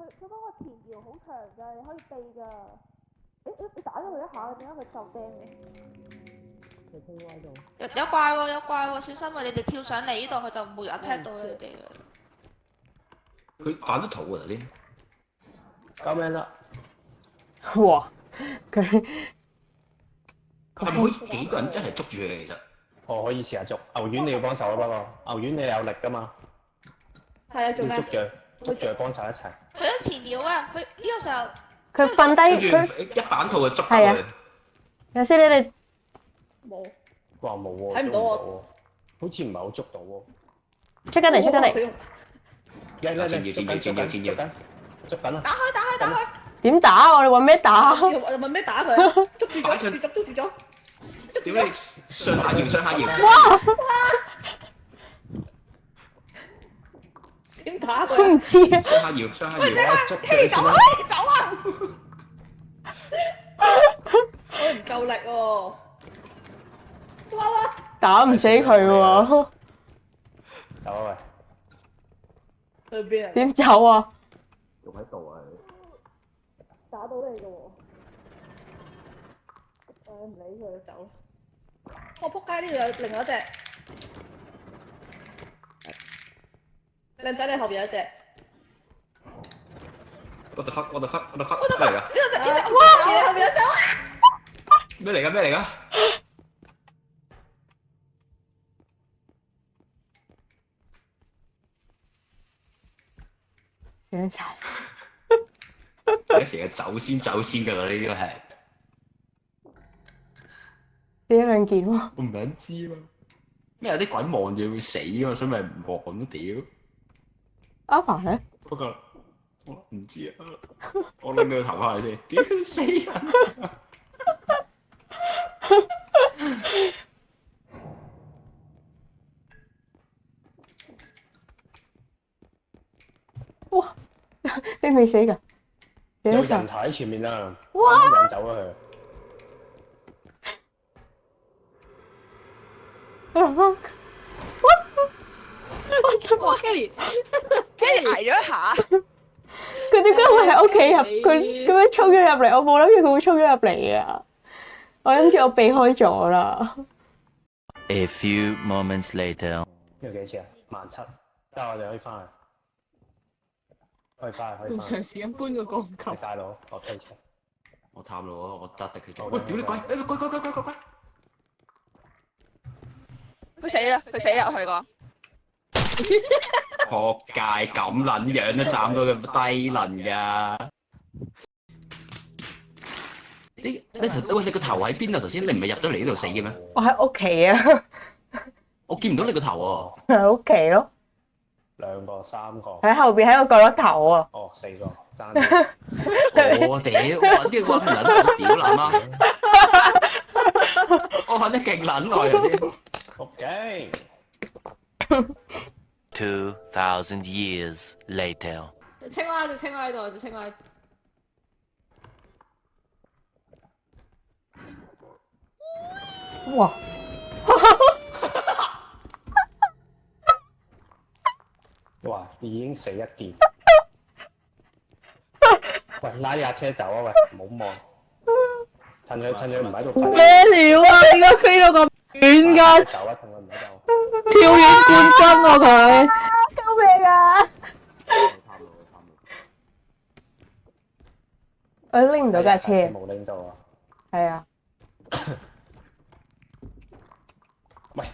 佢嗰個前搖好長㗎，你可以避㗎。你打咗佢一下，點解佢就釘嘅？有怪喎，有怪喎，小心啊！你哋跳上嚟呢度，佢就冇人踢到你哋嘅。佢反咗圖啊頭先。救命啦！哇！佢係咪可以幾個人真係捉住佢嘅？其實我可以試下捉牛丸，你要幫手啊！不過牛丸你有力噶嘛？係啊，做咩？要捉住佢幫手一齊。佢一前搖啊！佢呢個時候佢瞓跟低，住佢一反套就捉到係啊佢。有時你哋冇。哇冇喎，睇唔到我捉喎，好似唔係好捉到喎。出緊嚟，出緊嚟，捉緊啦！打開！點打？我哋揾咩打？問咩打佢？捉住擺上咗，捉住咗。點解上下搖上下搖？哇！點打我佢？唔知啊。上下搖上下搖。捉佢先啦！走啊！我唔夠力喎。哇！打唔死佢喎。走啊喂！去邊啊？點走啊？仲喺度啊！打到你嘅喎。唔理佢，走。我撲街！呢度有另外一隻。靚仔，你後邊有一隻。What the fuck？What the fuck？What the fuck？咩嚟㗎？哇！你後邊有隻。咩嚟㗎？咩嚟㗎？點解？有時係走先㗎啦，呢個係。點兩件喎？我唔想知嘛。咩有啲鬼望住會死㗎嘛，所以咪唔望咯屌。阿爸咧？不過我唔知啊，我拎佢頭下先。屌死人！哇！你未死㗎？有幾多人頭喺前面啊！哇！引走咗佢。哇！Kelly 挨咗一下，佢點解會喺屋企入？佢咁樣衝咗入嚟，我冇諗住佢會衝咗入嚟啊！我諗住我避開咗啦。A few moments later. 呢個幾錢啊？17,000，得我哋可以翻去。可以翻去，可以仲翻去。長時間搬個鋼你琴。大佬，我推車。我探路我得佢做。好喂，屌你鬼！鬼！佢死啦！佢死啦！我同你講，仆街咁撚樣都斬到咁低能㗎！你個頭喺邊啊？頭先你唔係入咗嚟呢度死嘅咩？我喺屋企啊，我見唔到你個頭喺屋企咯， 2個、3個。喺後邊喺個角落頭啊。哦，4個，爭啲。喎！我屌，揾啲揾唔撚到屌撚啊！我揾得勁撚耐頭先。OK。 2,000 years later. 青蛙就青蛙喺度，就青蛙。哇！哇！已經死一件。喂，拉架車走啊！喂，唔好望。趁佢唔喺度瞓。咩料啊？點解飛到咁遠㗎？走啊！趁佢唔喺度。跳遠冠軍喎佢。救命啊！我拎唔到架車。冇拎到啊！係啊。喂，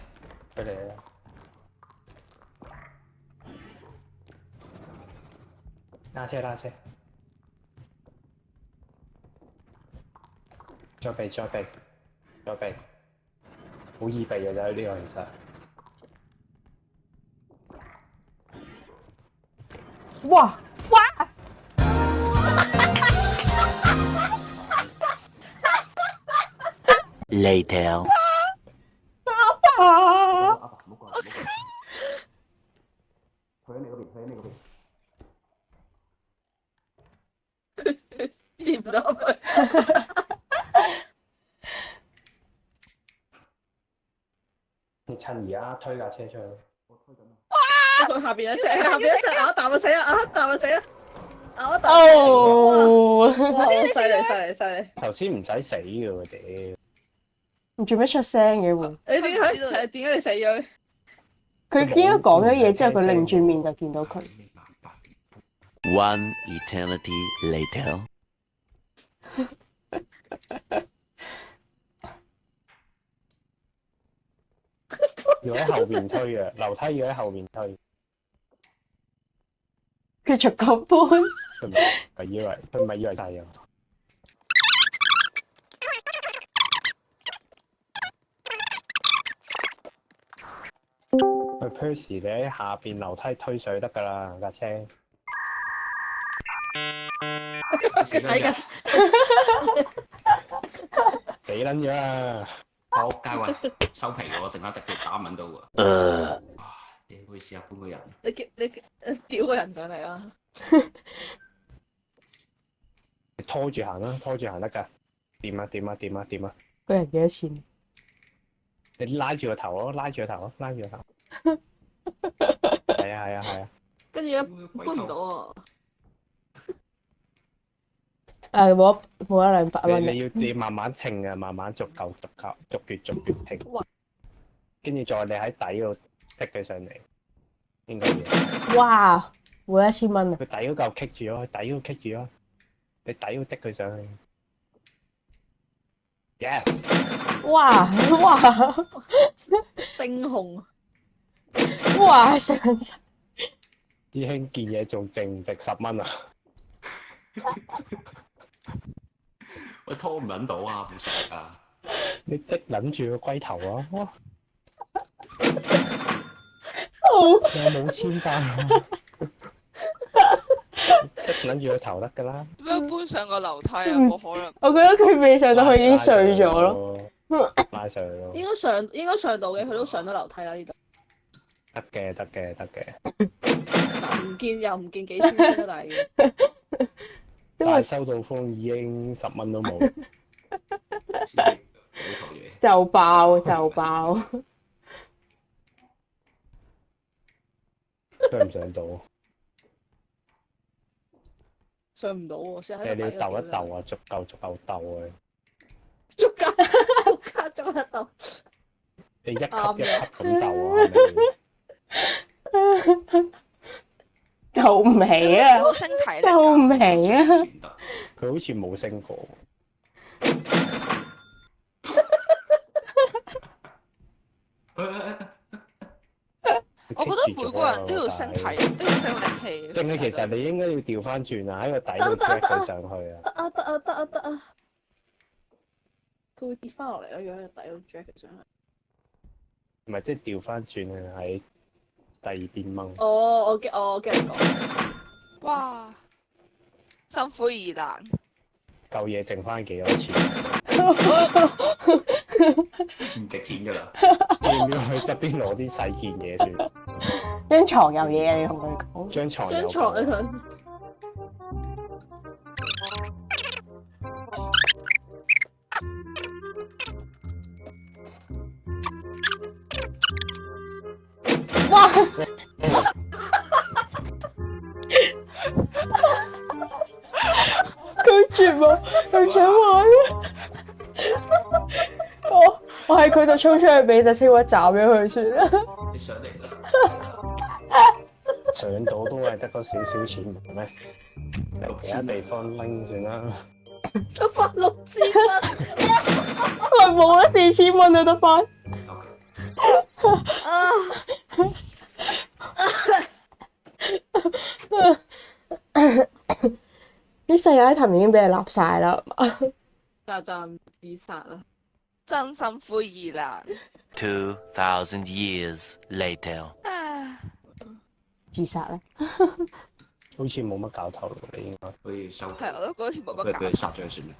佢哋啊！拉車，再避，好易避嘅啫，呢個其實。哇！ Later. 啊！接唔到佢。你趁而家推架車出去。佢下邊有一隻，下邊一隻咬一啖就死啦，咬一啖就死啦。哦，哇！犀利！頭先唔使死嘅喎，屌！唔做咩出聲嘅喎？你點解你死咗？佢應該講咗嘢之後，佢擰轉面就見到佢。 One eternity later. 要喺後邊推嘅，樓梯要喺後邊推。佢逐個搬。佢唔係以為晒啊！去 Percy，你喺下邊樓梯推水得㗎啦，架車。睇緊。死撚咗啊！仆街喂，收皮喎，陣間滴到打唔到喎。哇！屌，可以試下搬個人。你屌個人上嚟啦！你拖住行啦，拖住行得㗎。掂啊！個人幾多錢？你拉住個頭咯，拉住個頭。係啊！跟住搬唔到啊！誒冇100-200蚊。你要慢慢稱啊，慢慢逐月停。跟住再你喺底度剔佢上嚟，應該要。哇！每1000蚊啊！佢底嗰嚿棘住咯，你底要剔佢上去。Yes！ 哇！猩紅。哇！上師兄件嘢仲值唔值10蚊啊？喂，拖唔撚到啊，冇食啊！你的撚住個龜頭啊！哇！你有冇錢包？的撚住個頭得㗎啦！點樣搬上個樓梯啊？冇可能。我覺得佢未上到去已經碎咗咯。拉上去咯。應該上到嘅，佢都上到樓梯啦呢度。得嘅。唔見幾千蚊啦，但係收到風已經10蚊都冇。就爆。上唔上到？上唔到喎，先你要鬥一鬥啊，逐嚿鬥啊！逐格鬥。你一級咁鬥啊，係咪？救唔起啊！好升體力。救唔起啊！佢好似冇升過。我覺得每個人都要升體，都要升力氣。定係其實你應該要調翻轉啊，喺個底度 drag 佢上去啊！得啊！佢會跌翻落嚟咯，如果喺個底度 drag 佢上去。唔係，即係調翻轉啊，喺第二邊掹。我驚你講。哇！心灰意冷。嚿嘢剩翻幾多錢？唔值錢㗎啦。要唔要去側邊攞啲細件嘢算？張床有嘢啊！你同佢講。張床有。哇！佢絕望，佢想玩。我係佢就衝出去俾隻青蛙斬咗佢算啦。你上嚟啦。上到都係得嗰少少錢咩？嚟其他地方拎算啦。得翻6000蚊。佢冇啦，4000蚊就得翻。啲細嘢頭已經俾你立晒啦，暫自殺啦！真心灰意冷。2,000 years later. 自殺咧？好似冇乜搞頭咯，你應該可以收。係，我都覺得好似冇乜搞。俾佢殺咗佢算啦。